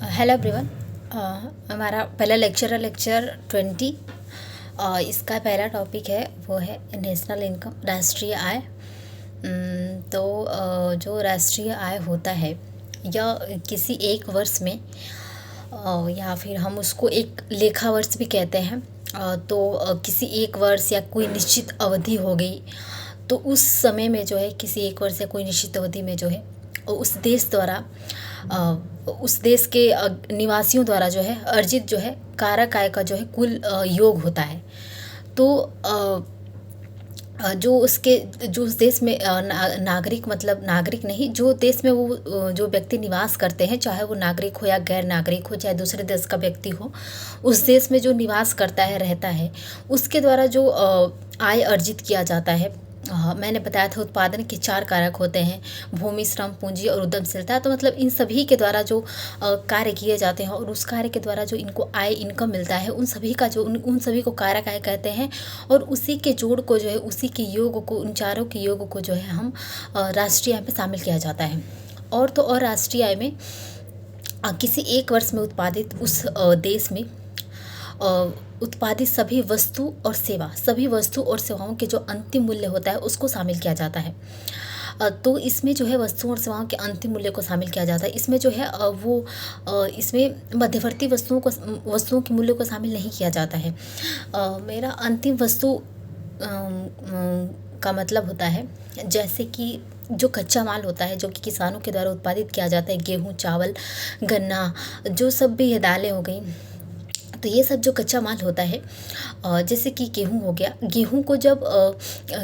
Hello everyone. हमारा पहला lecture है लेक्चर 20। इसका पहला टॉपिक है वो है नेशनल इनकम, राष्ट्रीय आय। तो जो राष्ट्रीय आय होता है या किसी एक वर्ष में या फिर हम उसको एक लेखा वर्ष भी कहते हैं। तो किसी एक वर्ष या कोई निश्चित अवधि हो गई, तो उस समय में जो है किसी एक वर्ष या कोई निश्चित अवधि में जो है उस देश द्वारा उस देश के निवासियों द्वारा जो है अर्जित जो है कारक आय का जो है कुल योग होता है। तो जो उस देश में नागरिक, मतलब नागरिक नहीं, जो देश में वो जो व्यक्ति निवास करते हैं, चाहे वो नागरिक हो या गैर नागरिक हो, चाहे दूसरे देश का व्यक्ति हो, उस देश में जो निवास करता है, रहता है, उसके द्वारा जो आय अर्जित किया जाता है। मैंने बताया था उत्पादन के 4 कारक होते हैं: भूमि, श्रम, पूंजी और उद्यमशीलता। तो मतलब इन सभी के द्वारा जो कार्य किए जाते हैं और उस कार्य के द्वारा जो इनको आय, इनकम मिलता है, उन सभी का जो उन सभी को कारक आय कहते हैं। और उसी के जोड़ को जो है, उसी के योग को, उन चारों के योग को जो है हम राष्ट्रीय आय में शामिल किया जाता है। और राष्ट्रीय आय में किसी एक वर्ष में उत्पादित उस देश में उत्पादित सभी वस्तु और सेवाओं के जो अंतिम मूल्य होता है उसको शामिल किया जाता है। तो इसमें जो है वस्तुओं और सेवाओं के अंतिम मूल्य को शामिल किया जाता है। इसमें जो है इसमें मध्यवर्ती वस्तुओं के मूल्य को शामिल नहीं किया जाता है। मेरा अंतिम वस्तु का मतलब होता है जैसे कि जो कच्चा माल होता है, जो कि किसानों के द्वारा उत्पादित किया जाता है, गेहूँ, चावल, गन्ना, जो सब भी है, दालें हो गई, तो ये सब जो कच्चा माल होता है, जैसे कि गेहूँ हो गया। गेहूँ को जब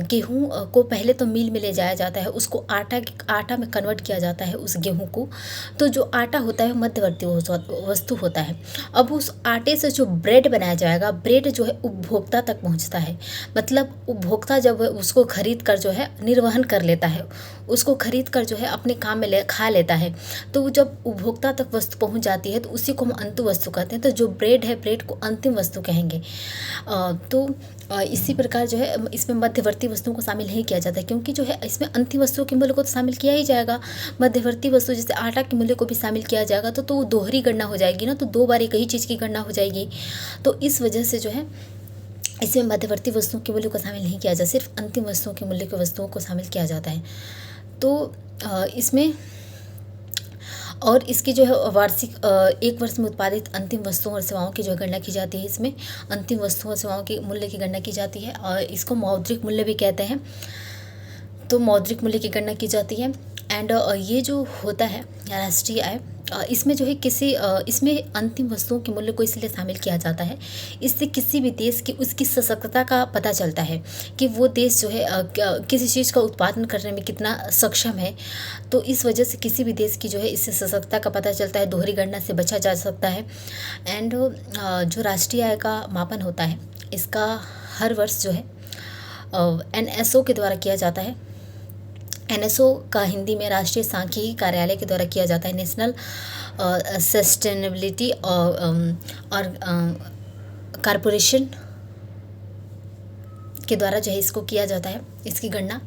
गेहूँ को पहले तो मिल में ले जाया जाता है, उसको आटा में कन्वर्ट किया जाता है उस गेहूँ को। तो जो आटा होता है मध्यवर्ती वस्तु होता है। अब उस आटे से जो ब्रेड बनाया जाएगा, ब्रेड जो है उपभोक्ता तक पहुँचता है। मतलब उपभोक्ता जब उसको खरीद कर जो है निर्वहन कर लेता है, उसको खरीद कर जो है अपने काम में खा लेता है, तो जब उपभोक्ता तक वस्तु पहुँच जाती है तो उसी को हम अंतिम वस्तु कहते हैं। तो जो ब्रेड है, ब्रेड को अंतिम वस्तु कहेंगे। तो इसी प्रकार जो है इसमें मध्यवर्ती वस्तुओं को शामिल नहीं किया जाता है, क्योंकि जो है इसमें अंतिम वस्तुओं के मूल्य को तो शामिल किया ही जाएगा। मध्यवर्ती वस्तु जैसे आटा के मूल्य को भी शामिल किया जाएगा तो वो दोहरी गणना हो जाएगी ना, तो 2 बार एक ही चीज़ की गणना हो जाएगी। तो इस वजह से जो है इसमें मध्यवर्ती वस्तुओं के मूल्य को शामिल नहीं किया जाता, सिर्फ अंतिम वस्तुओं के मूल्य के वस्तुओं को शामिल किया जाता है। तो इसमें और इसकी जो है वार्षिक एक वर्ष में उत्पादित अंतिम वस्तुओं और सेवाओं की जो गणना की जाती है। इसमें अंतिम वस्तुओं और सेवाओं के मूल्य की गणना की जाती है और इसको मौद्रिक मूल्य भी कहते हैं। तो मौद्रिक मूल्य की गणना की जाती है। एंड ये जो होता है राष्ट्रीय आय, इसमें जो है इसमें अंतिम वस्तुओं के मूल्य को इसलिए शामिल किया जाता है, इससे किसी भी देश की उसकी सशक्तता का पता चलता है कि वो देश जो है किसी चीज़ का उत्पादन करने में कितना सक्षम है। तो इस वजह से किसी भी देश की जो है इससे सशक्तता का पता चलता है, दोहरी गणना से बचा जा सकता है। एंड जो राष्ट्रीय आय का मापन होता है, इसका हर वर्ष जो है NSO के द्वारा किया जाता है। NSO का हिंदी में राष्ट्रीय सांख्यिकी कार्यालय के द्वारा किया जाता है। नेशनल सस्टेनेबिलिटी और कॉरपोरेशन के द्वारा जो है इसको किया जाता है, इसकी गणना।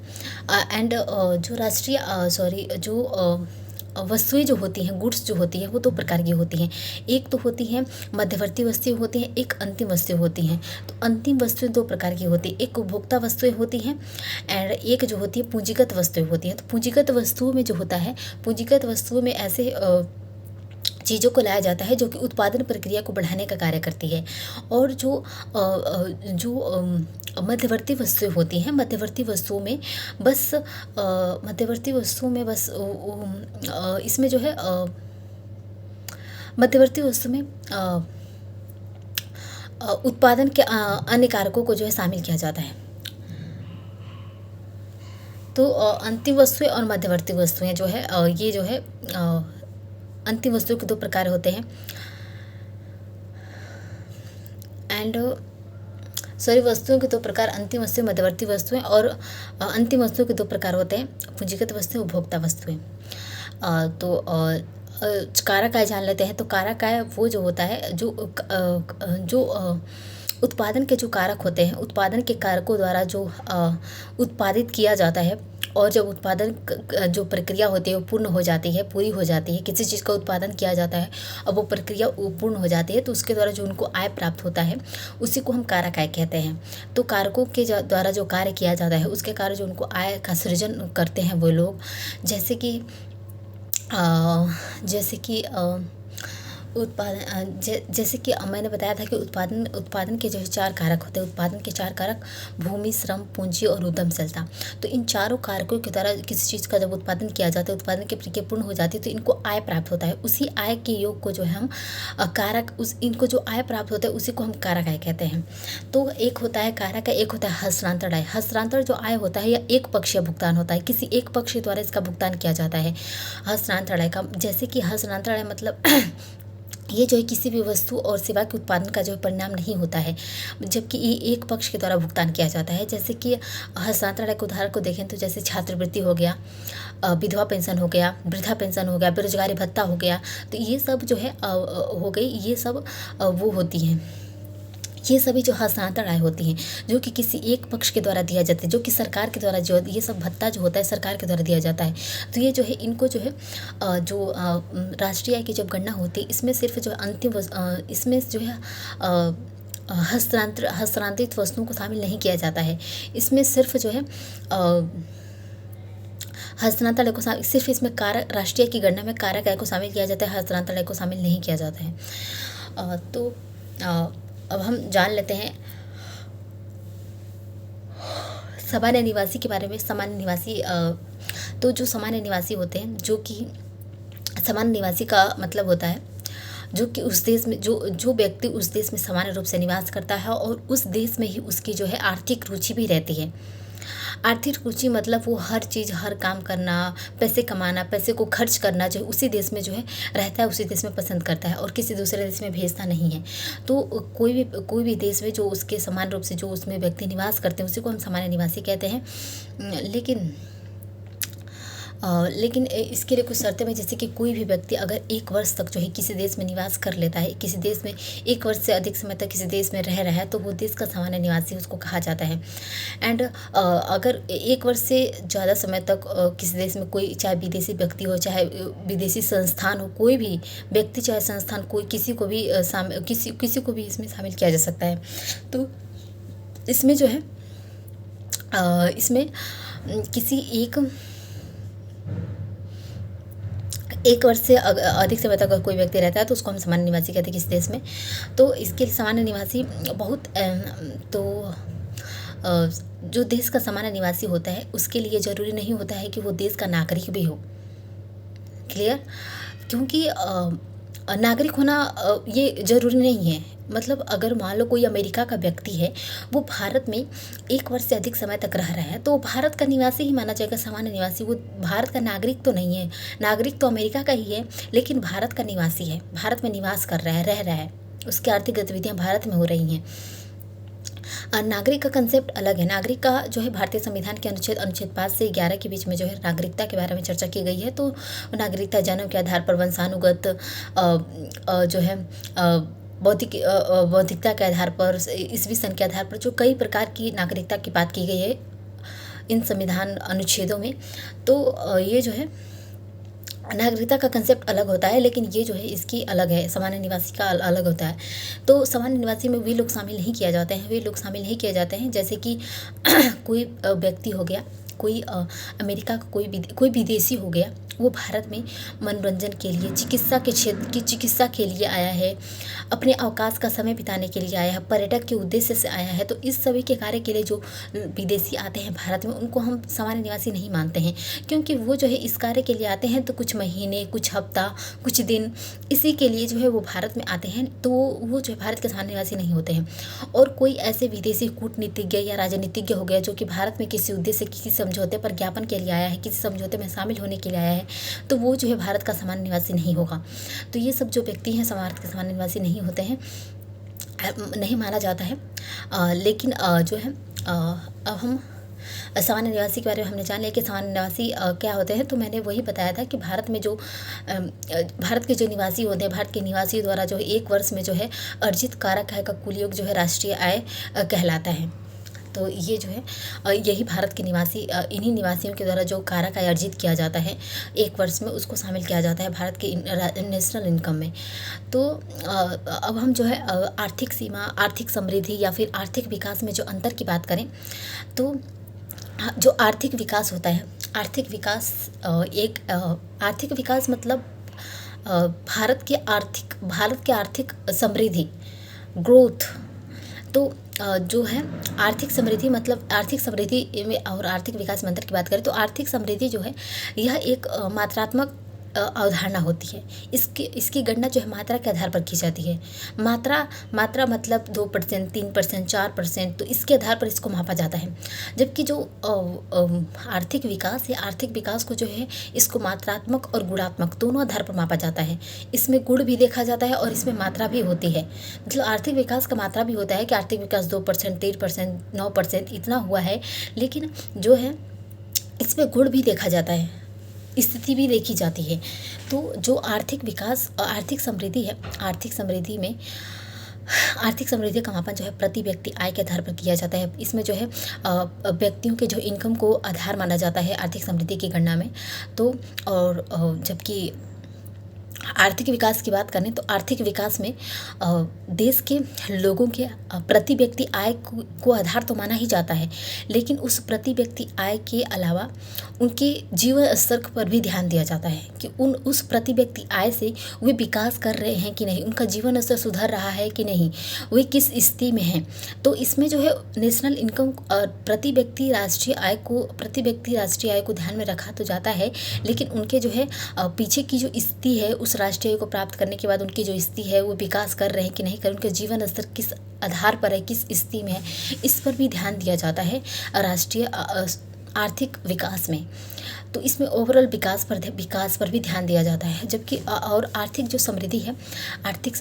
एंड जो राष्ट्रीय जो वस्तुएं जो होती हैं, गुड्स जो होती है, वो 2 प्रकार की होती हैं। एक तो होती हैं मध्यवर्ती वस्तुएं होती हैं, एक अंतिम वस्तुएं होती हैं। तो अंतिम वस्तुएं 2 प्रकार की होती हैं, एक उपभोक्ता वस्तुएं होती हैं एंड एक जो होती है पूंजीगत वस्तुएं होती हैं। तो पूंजीगत वस्तुओं में जो होता है, पूंजीगत वस्तुओं में ऐसे चीज़ों को लाया जाता है जो कि उत्पादन प्रक्रिया को बढ़ाने का कार्य करती है। और जो मध्यवर्ती वस्तुएं होती हैं, मध्यवर्ती वस्तुओं में बस इसमें जो है मध्यवर्ती वस्तु में उत्पादन के अन्य कारकों को जो है शामिल किया जाता है। तो अंतिम वस्तुएं और मध्यवर्ती वस्तुएं जो है ये जो है अंतिम वस्तुओं के 2 प्रकार होते हैं। एंड वस्तुओं के 2 प्रकार, अंतिम वस्तुएं, मध्यवर्ती वस्तुएं। और अंतिम वस्तुओं के 2 प्रकार होते हैं, पूंजीगत वस्तुएं, उपभोक्ता वस्तुएं। तो कारक आय जान लेते हैं। तो कारक आय वो जो होता है जो उत्पादन के जो कारक होते हैं, उत्पादन के कारकों द्वारा जो उत्पादित किया जाता है और जब उत्पादन जो प्रक्रिया होती है वो पूर्ण हो जाती है, पूरी हो जाती है, किसी चीज़ का उत्पादन किया जाता है और वो प्रक्रिया पूर्ण हो जाती है, तो उसके द्वारा जो उनको आय प्राप्त होता है उसी को हम कारक आय कहते हैं। तो कारकों के द्वारा जो कार्य किया जाता है उसके कारण जो उनको आय का सृजन करते हैं वो लोग, जैसे कि जैसे कि जैसे कि मैंने बताया था कि उत्पादन के जो 4 कारक होते हैं। उत्पादन के 4 कारक भूमि, श्रम, पूंजी और उद्यमशीलता। तो इन चारों कारकों के द्वारा किसी चीज़ का जब उत्पादन किया जाता है, उत्पादन की प्रक्रिया पूर्ण हो जाती है, तो इनको आय प्राप्त होता है। उसी आय के योग को जो है हम कारक इनको जो आय प्राप्त होता है उसी को हम कारक आय कहते हैं। तो एक होता है कारक आय, एक होता है हस्तांतरण आय। हस्तांतरण जो आय होता है यह एक पक्षीय भुगतान होता है, किसी एक पक्ष के द्वारा इसका भुगतान किया जाता है। हस्तांतरण आय का जैसे कि हस्तांतरण आय मतलब ये जो है किसी भी वस्तु और सेवा के उत्पादन का जो परिणाम नहीं होता है, जबकि ये एक पक्ष के द्वारा भुगतान किया जाता है। जैसे कि हस्तांतरण के उदाहरण को देखें तो जैसे छात्रवृत्ति हो गया, विधवा पेंशन हो गया, वृद्धा पेंशन हो गया, बेरोजगारी भत्ता हो गया, तो ये सब जो है हो गई, ये सब वो होती हैं, ये सभी जो हस्तांतरण आय होती हैं जो कि किसी एक पक्ष के द्वारा दिया जाता है, जो कि सरकार के द्वारा जो ये सब भत्ता जो होता है सरकार के द्वारा दिया जाता है। तो ये जो है इनको जो है राष्ट्रीय आय की जब गणना होती है इसमें सिर्फ जो इसमें जो है हस्तांतरित वस्तुओं को शामिल नहीं किया जाता है। इसमें सिर्फ जो है हस्तांतरण आय को सिर्फ इसमें कारक राष्ट्रीय आय की गणना में कारक आय को शामिल किया जाता है, हस्तांतरण आय को शामिल नहीं किया जाता है। तो अब हम जान लेते हैं सामान्य निवासी के बारे में। सामान्य निवासी तो जो सामान्य निवासी होते हैं, जो कि सामान्य निवासी का मतलब होता है जो कि उस देश में जो व्यक्ति उस देश में सामान्य रूप से निवास करता है और उस देश में ही उसकी जो है आर्थिक रुचि भी रहती है। आर्थिक रुचि मतलब वो हर चीज़, हर काम करना, पैसे कमाना, पैसे को खर्च करना जो है उसी देश में जो है रहता है, उसी देश में पसंद करता है और किसी दूसरे देश में भेजता नहीं है। तो कोई भी देश में जो उसके समान रूप से जो उसमें व्यक्ति निवास करते हैं उसी को हम सामान्य निवासी कहते हैं। लेकिन इसके लिए कुछ शर्तें हैं, जैसे कि कोई भी व्यक्ति अगर 1 वर्ष तक जो है किसी देश में निवास कर लेता है, किसी देश में 1 वर्ष से अधिक समय तक किसी देश में रह रहा है, तो वो देश का सामान्य निवासी उसको कहा जाता है। एंड अगर 1 वर्ष से ज़्यादा समय तक किसी देश में कोई, चाहे विदेशी व्यक्ति हो, चाहे विदेशी संस्थान हो, कोई भी व्यक्ति चाहे संस्थान, कोई किसी को भी किसी को भी इसमें शामिल किया जा सकता है। तो इसमें जो है इसमें किसी एक वर्ष से अधिक समय तक अगर कोई व्यक्ति रहता है तो उसको हम सामान्य निवासी कहते हैं किसी देश में। तो इसके लिए सामान्य निवासी बहुत जो देश का सामान्य निवासी होता है उसके लिए ज़रूरी नहीं होता है कि वो देश का नागरिक भी हो। क्लियर? क्योंकि नागरिक होना ये ज़रूरी नहीं है। मतलब अगर मान लो कोई अमेरिका का व्यक्ति है, वो भारत में 1 वर्ष से अधिक समय तक रह रहा है, तो भारत का निवासी ही माना जाएगा, सामान्य निवासी। वो भारत का नागरिक तो नहीं है, नागरिक तो अमेरिका का ही है, लेकिन भारत का निवासी है, भारत में निवास कर रहा है, रह रहा है, उसकी आर्थिक गतिविधियाँ भारत में हो रही हैं। नागरिक का कंसेप्ट अलग है। नागरिक का जो है भारतीय संविधान के अनुच्छेद 5 से 11 के बीच में जो है नागरिकता के बारे में चर्चा की गई है। तो नागरिकता जन्म के आधार पर, वंशानुगत जो है बौद्धिकता के आधार पर, ईस्वी सन के आधार पर जो कई प्रकार की नागरिकता की बात की गई है इन संविधान अनुच्छेदों में। तो ये जो है नागरिकता का कंसेप्ट अलग होता है, लेकिन ये जो है इसकी अलग है, सामान्य निवासी का अलग होता है। तो सामान्य निवासी में वे लोग शामिल नहीं किए जाते हैं, जैसे कि कोई व्यक्ति हो गया, कोई अमेरिका का कोई विदेशी हो गया, वो भारत में मनोरंजन के लिए, चिकित्सा के लिए आया है, अपने अवकाश का समय बिताने के लिए आया है, पर्यटक के उद्देश्य से आया है। तो इस सभी के कार्य के लिए जो विदेशी आते हैं भारत में, उनको हम सामान्य निवासी नहीं मानते हैं, क्योंकि वो जो है इस कार्य के लिए आते हैं तो कुछ महीने, कुछ हफ्ता, कुछ दिन, इसी के लिए जो है वो भारत में आते हैं, तो वो जो है भारत के सामान्य निवासी नहीं होते हैं। और कोई ऐसे विदेशी कूटनीतिज्ञ या राजनीतिज्ञ हो गया जो कि भारत में किसी उद्देश्य, किसी समझौते पर ज्ञापन के लिए आया है, किसी समझौते में शामिल होने के लिए आया है, तो वो जो है भारत का सामान्य निवासी नहीं होगा। तो ये सब जो व्यक्ति हैं भारत के सामान्य निवासी नहीं होते हैं, नहीं माना जाता है। लेकिन जो है अब हम सामान्य निवासी के बारे में हमने जान लिया कि सामान्य निवासी क्या होते हैं। तो मैंने वही बताया था कि भारत में जो भारत के जो निवासी होते हैं, भारत के निवासियों द्वारा जो 1 वर्ष में जो है अर्जित कारक आय का कुल योग जो है राष्ट्रीय आय कहलाता है। तो ये जो है यही भारत के निवासी इन्हीं निवासियों के द्वारा जो कारक आय अर्जित किया जाता है एक वर्ष में, उसको शामिल किया जाता है भारत के नेशनल इनकम में। तो अब हम जो है आर्थिक सीमा, आर्थिक समृद्धि या फिर आर्थिक विकास में जो अंतर की बात करें तो जो आर्थिक विकास होता है, आर्थिक विकास आर्थिक विकास मतलब भारत के आर्थिक समृद्धि, ग्रोथ। तो जो है आर्थिक समृद्धि मतलब आर्थिक समृद्धि में और आर्थिक विकास में अंतर की बात करें तो आर्थिक समृद्धि जो है यह एक मात्रात्मक अवधारणा होती है। इसकी गणना जो है मात्रा के आधार पर की जाती है। मात्रा मतलब 2%, 3%, 4%, तो इसके आधार पर इसको मापा जाता है। जबकि जो आर्थिक विकास है, आर्थिक विकास को जो है इसको मात्रात्मक और गुणात्मक दोनों आधार पर मापा जाता है। इसमें गुण भी देखा जाता है और इसमें मात्रा भी होती है। मतलब आर्थिक विकास का मात्रा भी होता है कि आर्थिक विकास 2%, 3%, 9% इतना हुआ है, लेकिन जो है इसमें गुण भी देखा जाता है, स्थिति भी देखी जाती है। तो जो आर्थिक विकास, आर्थिक समृद्धि है, आर्थिक समृद्धि का मापन जो है प्रति व्यक्ति आय के आधार पर किया जाता है। इसमें जो है व्यक्तियों के जो इनकम को आधार माना जाता है आर्थिक समृद्धि की गणना में। तो और जबकि आर्थिक विकास की बात करें तो आर्थिक विकास में देश के लोगों के प्रति व्यक्ति आय को आधार तो माना ही जाता है, लेकिन उस प्रति व्यक्ति आय के अलावा उनके जीवन स्तर पर भी ध्यान दिया जाता है कि उस प्रति व्यक्ति आय से वे विकास कर रहे हैं कि नहीं, उनका जीवन स्तर सुधर रहा है कि नहीं, वे किस स्थिति में हैं। तो इसमें जो है नेशनल इनकम प्रति व्यक्ति राष्ट्रीय आय को ध्यान में रखा तो जाता है, लेकिन उनके जो है पीछे की जो स्थिति है उस राष्ट्रीय आय को प्राप्त करने के बाद उनकी जो स्थिति है वो विकास कर रहे हैं कि नहीं कर, उनके जीवन स्तर किस आधार पर है, किस स्थिति में है, इस पर भी ध्यान दिया जाता है राष्ट्रीय आर्थिक विकास में। तो इसमें ओवरऑल विकास पर भी ध्यान दिया जाता है। जबकि और आर्थिक जो समृद्धि है, आर्थिक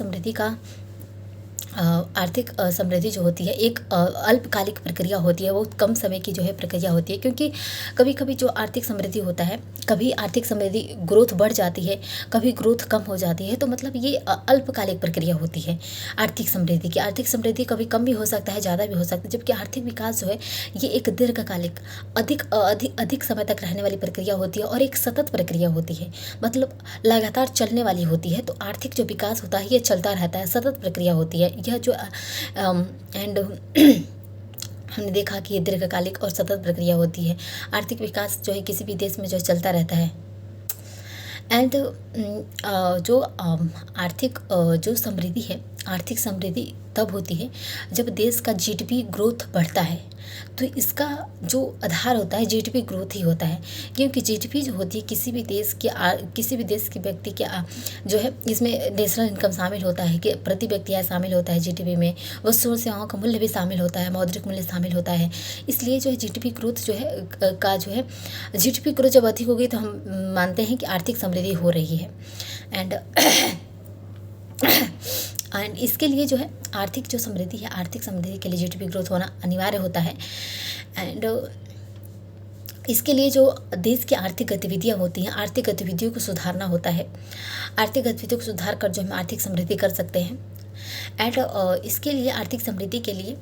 समृद्धि जो होती है एक अल्पकालिक प्रक्रिया होती है, वो कम समय की जो है प्रक्रिया होती है। क्योंकि कभी कभी जो आर्थिक समृद्धि होता है, कभी आर्थिक समृद्धि ग्रोथ बढ़ जाती है, कभी ग्रोथ कम हो जाती है। तो मतलब ये अल्पकालिक प्रक्रिया होती है आर्थिक समृद्धि की। आर्थिक समृद्धि कभी कम भी हो सकता है, ज़्यादा भी हो सकता है। जबकि आर्थिक विकास जो है ये एक दीर्घकालिक अधिक समय तक रहने वाली प्रक्रिया होती है और एक सतत प्रक्रिया होती है, मतलब लगातार चलने वाली होती है। तो आर्थिक जो विकास होता है ये चलता रहता है, सतत प्रक्रिया होती है। यह जो एंड हमने देखा कि ये दीर्घकालिक और सतत प्रक्रिया होती है। आर्थिक विकास जो है किसी भी देश में जो चलता रहता है। एंड जो आर्थिक जो समृद्धि है, आर्थिक समृद्धि तब होती है जब देश का जीडीपी ग्रोथ बढ़ता है। तो इसका जो आधार होता है जीडीपी ग्रोथ ही होता है, क्योंकि जीडीपी जो होती है किसी भी देश के व्यक्ति के जो है इसमें नेशनल इनकम शामिल होता है, कि प्रति व्यक्ति आय शामिल होता है जीडीपी में, वस्तुओं सेवाओं का मूल्य भी शामिल होता है, मौद्रिक मूल्य शामिल होता है। इसलिए जो है जीडीपी ग्रोथ जो है जीडीपी ग्रोथ जब अधिक होगी तो हम मानते हैं कि आर्थिक समृद्धि हो रही है। एंड इसके लिए जो है आर्थिक जो समृद्धि है, आर्थिक समृद्धि के लिए जीडीपी ग्रोथ होना अनिवार्य होता है। एंड इसके लिए जो देश की आर्थिक गतिविधियाँ होती हैं, आर्थिक गतिविधियों को सुधारना होता है। आर्थिक गतिविधियों को सुधार कर जो हम आर्थिक समृद्धि कर सकते हैं। एंड इसके लिए आर्थिक समृद्धि के लिए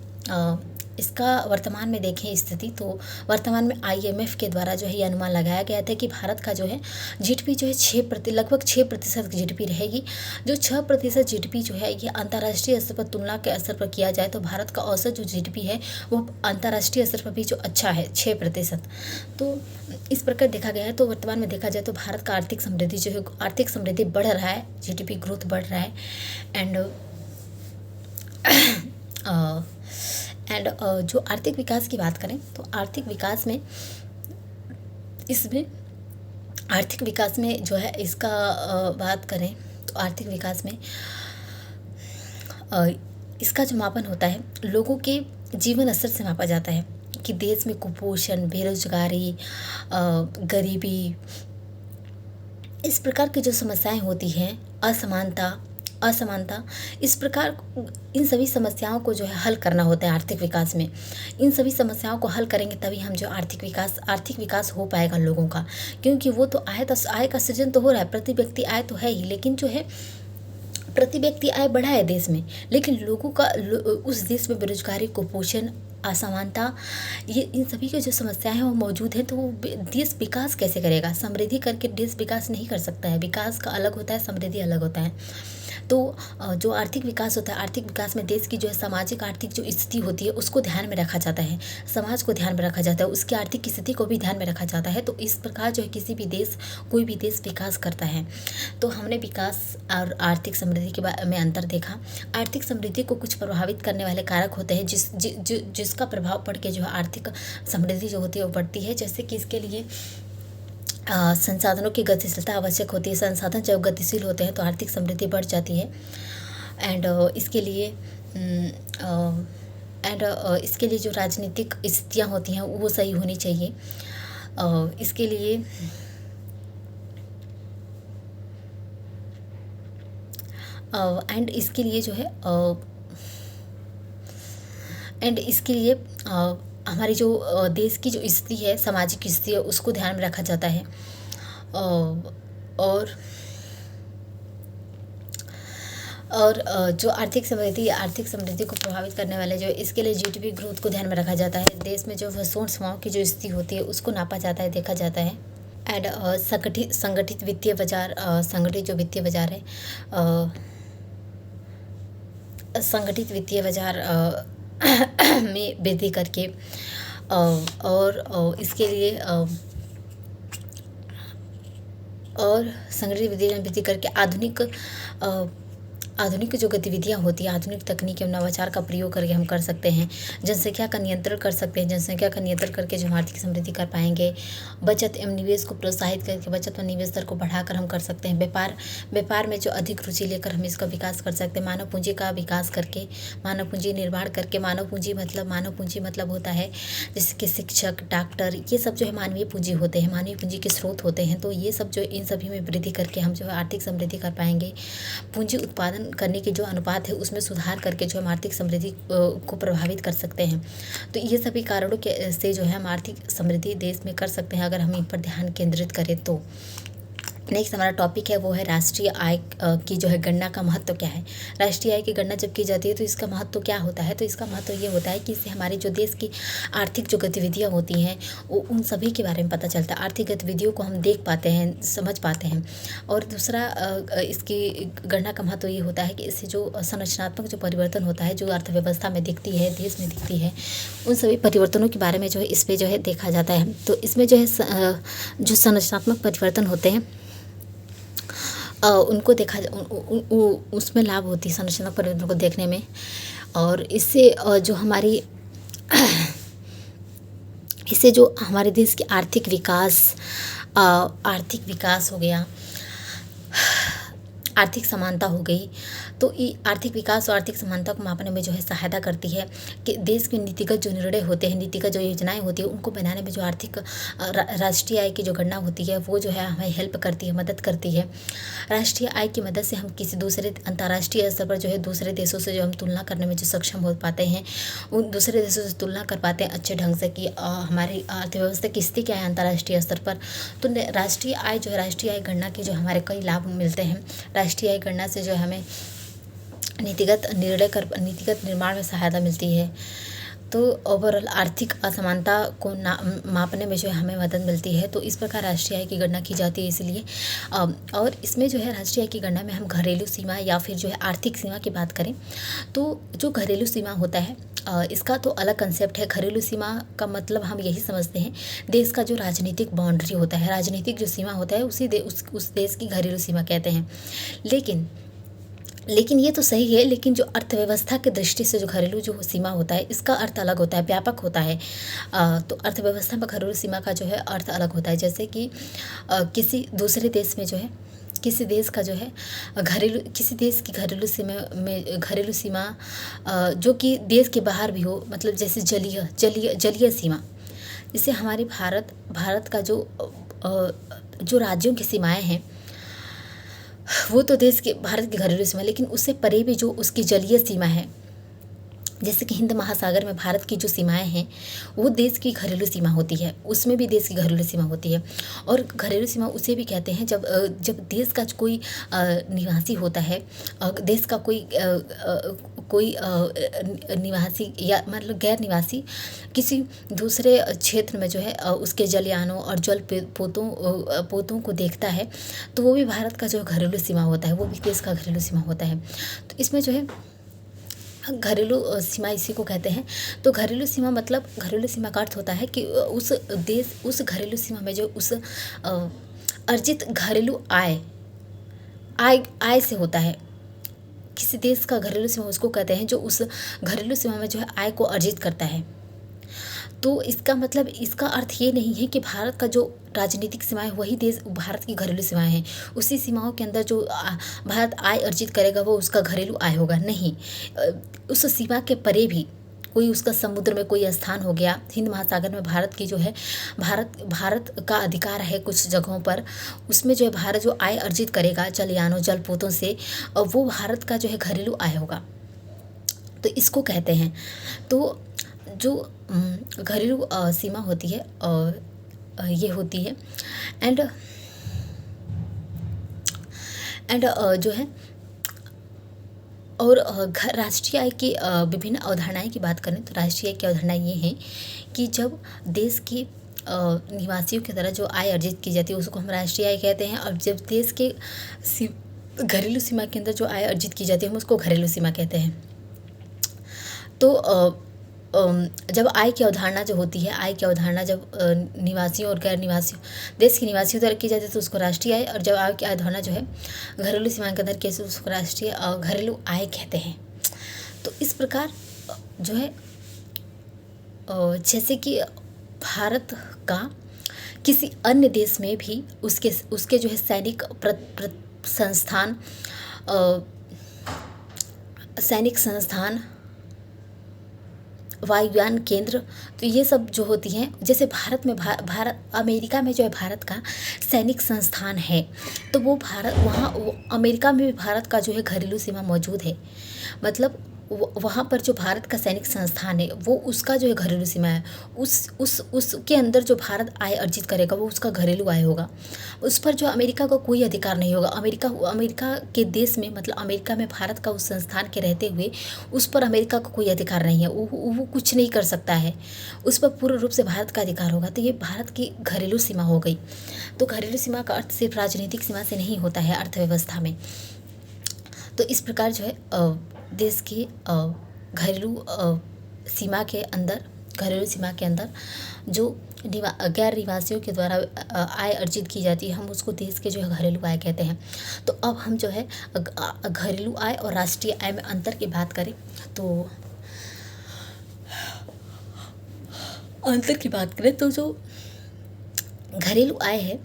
इसका वर्तमान में देखें स्थिति, तो वर्तमान में IMF के द्वारा जो है ये अनुमान लगाया गया था कि भारत का जो है जीडीपी जो है लगभग 6% की जीडीपी रहेगी। जो 6% जीडीपी जो है ये अंतर्राष्ट्रीय स्तर पर तुलना के स्तर पर किया जाए तो भारत का औसत जो जीडीपी है वो अंतर्राष्ट्रीय स्तर पर भी जो अच्छा है 6%। तो इस प्रकार देखा गया है। तो वर्तमान में देखा जाए तो भारत का आर्थिक समृद्धि जो है, आर्थिक समृद्धि बढ़ रहा है, जीडीपी ग्रोथ बढ़ रहा है। एंड जो आर्थिक विकास की बात करें तो आर्थिक विकास में जो है इसका बात करें तो आर्थिक विकास में इसका जो मापन होता है लोगों के जीवन स्तर से मापा जाता है कि देश में कुपोषण, बेरोजगारी, गरीबी, इस प्रकार की जो समस्याएं होती हैं, असमानता, इस प्रकार इन सभी समस्याओं को जो है हल करना होता है आर्थिक विकास में। इन सभी समस्याओं को हल करेंगे तभी हम जो आर्थिक विकास हो पाएगा लोगों का, क्योंकि वो तो आय का सृजन तो हो रहा है, प्रति व्यक्ति आय तो है ही, लेकिन जो है प्रति व्यक्ति आय बढ़ा है देश में, लेकिन लोगों का उस देश में बेरोजगारी, कुपोषण, असमानता, ये इन सभी की जो समस्याएं हैं वो मौजूद है, तो वो देश विकास कैसे करेगा? समृद्धि करके देश विकास नहीं कर सकता है। विकास का अलग होता है, समृद्धि अलग होता है। तो जो आर्थिक विकास होता है, आर्थिक विकास में देश की जो है सामाजिक आर्थिक जो स्थिति होती है उसको ध्यान में रखा जाता है, समाज को ध्यान में रखा जाता है, उसकी आर्थिक स्थिति को भी ध्यान में रखा जाता है। तो इस प्रकार जो है किसी भी देश, कोई भी देश विकास करता है। तो हमने विकास और आर्थिक समृद्धि के में अंतर देखा। आर्थिक समृद्धि को कुछ प्रभावित करने वाले कारक होते हैं जिसका प्रभाव पड़ के जो है आर्थिक समृद्धि जो होती है वो बढ़ती है। जैसे कि इसके लिए संसाधनों की गतिशीलता आवश्यक होती है। संसाधन जब गतिशील होते हैं तो आर्थिक समृद्धि बढ़ जाती है। एंड इसके लिए जो राजनीतिक स्थितियाँ होती हैं वो सही होनी चाहिए। इसके लिए हमारी जो देश की जो स्थिति है, सामाजिक स्थिति है, उसको ध्यान में रखा जाता है। और जो आर्थिक समृद्धि को प्रभावित करने वाले जो इसके लिए जीडीपी ग्रोथ को ध्यान में रखा जाता है। देश में जो वसूल सेवाओं की जो स्थिति होती है उसको नापा जाता है, देखा जाता है। एंड संगठित वित्तीय बाजार, संगठित जो वित्तीय बाजार है, संगठित वित्तीय बाजार में वृद्धि करके और इसके लिए और संगठित वृद्धि करके आधुनिक जो गतिविधियाँ होती हैं, आधुनिक तकनीक एवं नवाचार का प्रयोग करके हम कर सकते हैं। जनसंख्या का नियंत्रण कर सकते हैं। जनसंख्या का नियंत्रण करके जो हम आर्थिक समृद्धि कर पाएंगे। बचत एवं निवेश को प्रोत्साहित करके बचत व निवेश दर को बढ़ाकर हम कर सकते हैं। व्यापार में जो अधिक रुचि लेकर हम इसका विकास कर सकते हैं। मानव पूंजी का विकास करके, मानव पूंजी निर्माण करके। मानव पूंजी मतलब होता है जैसे कि शिक्षक, डॉक्टर, ये सब जो है मानवीय पूंजी होते हैं, मानवीय पूंजी के स्रोत होते हैं। तो ये सब जो इन सभी में वृद्धि करके हम जो है आर्थिक समृद्धि कर पाएंगे। पूंजी उत्पादन करने की जो अनुपात है उसमें सुधार करके जो हम आर्थिक समृद्धि को प्रभावित कर सकते हैं। तो ये सभी कारणों के से जो है हम आर्थिक समृद्धि देश में कर सकते हैं अगर हम इन पर ध्यान केंद्रित करें तो। नेक्स्ट हमारा टॉपिक है वो है राष्ट्रीय आय की जो है गणना का महत्व क्या है। राष्ट्रीय आय की गणना जब की जाती है तो इसका महत्व क्या होता है? तो इसका महत्व ये होता है कि इससे हमारी जो देश की आर्थिक जो गतिविधियाँ होती हैं वो उन सभी के बारे में पता चलता है। आर्थिक गतिविधियों को हम देख पाते हैं, समझ पाते हैं। और दूसरा इसकी गणना का महत्व ये होता है कि इससे जो संरचनात्मक जो परिवर्तन होता है, जो अर्थव्यवस्था में दिखती है, देश में दिखती है, उन सभी परिवर्तनों के बारे में जो है इस पर जो है देखा जाता है। तो इसमें जो है जो संरचनात्मक परिवर्तन होते हैं उनको देखा उसमें लाभ होती है संरचना परिवर्तन को देखने में। और इससे जो हमारे देश की आर्थिक विकास हो गया, आर्थिक समानता हो गई। तो ये आर्थिक विकास और आर्थिक समानता को मापने में जो है सहायता करती है कि देश के नीतिगत जो निर्णय होते हैं, नीतिगत जो योजनाएं होती है, उनको बनाने में जो आर्थिक राष्ट्रीय आय की जो गणना होती है वो जो है हमें हेल्प करती है, मदद करती है। राष्ट्रीय आय की मदद से हम किसी दूसरे अंतर्राष्ट्रीय स्तर पर जो है दूसरे देशों से जो हम तुलना करने में जो सक्षम हो पाते हैं, उन दूसरे देशों से तुलना कर पाते हैं अच्छे ढंग से कि हमारी अर्थव्यवस्था की स्थिति क्या है अंतर्राष्ट्रीय स्तर पर। तो राष्ट्रीय आय जो है, राष्ट्रीय आय गणना के जो हमारे कई लाभ मिलते हैं। राष्ट्रीय आय गणना से जो है हमें नीतिगत निर्माण में सहायता मिलती है। तो ओवरऑल आर्थिक असमानता को मापने में जो है हमें मदद मिलती है। तो इस प्रकार राष्ट्रीय आय की गणना की जाती है। इसलिए और इसमें जो है राष्ट्रीय आय की गणना में हम घरेलू सीमा या फिर जो है आर्थिक सीमा की बात करें तो जो घरेलू सीमा होता है इसका तो अलग कंसेप्ट है। घरेलू सीमा का मतलब हम यही समझते हैं देश का जो राजनीतिक बाउंड्री होता है, राजनीतिक जो सीमा होता है उस देश की घरेलू सीमा कहते हैं। लेकिन ये तो सही है, लेकिन जो अर्थव्यवस्था की दृष्टि से जो घरेलू जो सीमा होता है इसका अर्थ अलग होता है, व्यापक होता है। तो अर्थव्यवस्था में घरेलू सीमा का जो है अर्थ अलग होता है। जैसे कि किसी दूसरे देश में जो है किसी देश का जो है किसी देश की घरेलू सीमा जो कि देश के बाहर भी हो, मतलब जैसे जलीय सीमा। जैसे हमारे भारत का जो राज्यों की सीमाएं हैं वो तो भारत की घरेलू सीमा, लेकिन उससे परे भी जो उसकी जलीय सीमा है, जैसे कि हिंद महासागर में भारत की जो सीमाएं हैं वो देश की घरेलू सीमा होती है, उसमें भी देश की घरेलू सीमा होती है। और घरेलू सीमा उसे भी कहते हैं जब देश का कोई निवासी होता है, देश का कोई निवासी या मतलब गैर निवासी किसी दूसरे क्षेत्र में जो है उसके जलयानों और जल पोतों को देखता है, तो वो भी भारत का जो घरेलू सीमा होता है, वो भी देश का घरेलू सीमा होता है। तो इसमें जो है घरेलू सीमा इसी को कहते हैं। तो घरेलू सीमा मतलब घरेलू सीमा का अर्थ होता है कि उस घरेलू सीमा में जो उस अर्जित घरेलू आय से होता है। किसी देश का घरेलू सीमा उसको कहते हैं जो उस घरेलू सीमा में जो है आय को अर्जित करता है। तो इसका मतलब, इसका अर्थ ये नहीं है कि भारत का जो राजनीतिक सीमाएं वही देश भारत की घरेलू सीमाएं हैं, उसी सीमाओं के अंदर जो भारत आय अर्जित करेगा वो उसका घरेलू आय होगा, नहीं। उस सीमा के परे भी कोई उसका समुद्र में कोई स्थान हो गया, हिंद महासागर में भारत की जो है भारत का अधिकार है कुछ जगहों पर, उसमें जो है भारत जो आय अर्जित करेगा जलयानों जलपोतों से, वो भारत का जो है घरेलू आय होगा। तो इसको कहते हैं। तो जो घरेलू सीमा होती है ये होती है एंड जो है और राष्ट्रीय आय की विभिन्न अवधारणाएं की बात करें तो राष्ट्रीय आय की अवधारणा ये है कि जब देश के निवासियों की तरह जो आय अर्जित की जाती है उसको हम राष्ट्रीय आय कहते हैं, और जब देश के घरेलू सीमा के अंदर जो आय अर्जित की जाती है हम उसको घरेलू सीमा कहते हैं। तो जब आय की अवधारणा जो होती है, आय की अवधारणा जब निवासियों और गैर निवासियों देश के निवासियों द्वारा की जाती है तो उसको राष्ट्रीय आय, और जब आय की अवधारणा जो है घरेलू सीमा के अंदर कैसे उसको राष्ट्रीय घरेलू आय कहते हैं। तो इस प्रकार जो है जैसे कि भारत का किसी अन्य देश में भी उसके जो है सैनिक संस्थान वायुयान केंद्र, तो ये सब जो होती हैं, जैसे भारत में अमेरिका में जो है भारत का सैनिक संस्थान है, तो वो अमेरिका में भी भारत का जो है घरेलू सीमा मौजूद है। मतलब वहाँ पर जो भारत का सैनिक संस्थान है वो उसका जो है घरेलू सीमा है, उसके अंदर जो भारत आय अर्जित करेगा वो उसका घरेलू आय होगा। उस पर जो अमेरिका का कोई अधिकार नहीं होगा। अमेरिका के देश में, मतलब अमेरिका में भारत का उस संस्थान के रहते हुए उस पर अमेरिका का कोई अधिकार नहीं है, वो कुछ नहीं कर सकता है, उस पर पूर्ण रूप से भारत का अधिकार होगा। तो ये भारत की घरेलू सीमा हो गई। तो घरेलू सीमा का अर्थ सिर्फ राजनीतिक सीमा से नहीं होता है अर्थव्यवस्था में। तो इस प्रकार जो है देश की घरेलू सीमा के अंदर जो गैर निवासियों के द्वारा आय अर्जित की जाती है हम उसको देश के जो है घरेलू आय कहते हैं। तो अब हम जो है घरेलू आय और राष्ट्रीय आय में अंतर की बात करें तो तो जो घरेलू आय है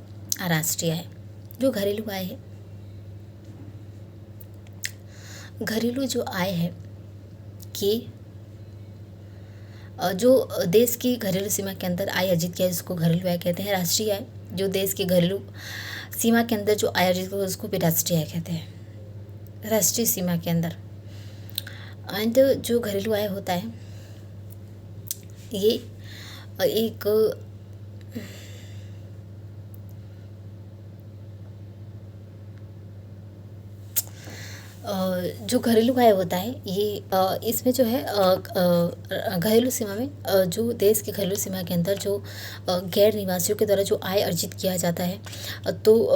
राष्ट्रीय आय, जो घरेलू आय है, घरेलू जो आय है कि जो देश की घरेलू सीमा के अंदर आय अर्जित किया है उसको घरेलू आय कहते हैं। राष्ट्रीय आय जो देश की घरेलू सीमा के अंदर जो आय अर्जित किया उसको भी राष्ट्रीय आय कहते हैं, राष्ट्रीय सीमा के अंदर। एंड जो घरेलू आय होता है ये एक जो घरेलू आय होता है ये इसमें जो है घरेलू सीमा में जो देश के घरेलू सीमा के अंदर जो गैर निवासियों के द्वारा जो आय अर्जित किया जाता है, तो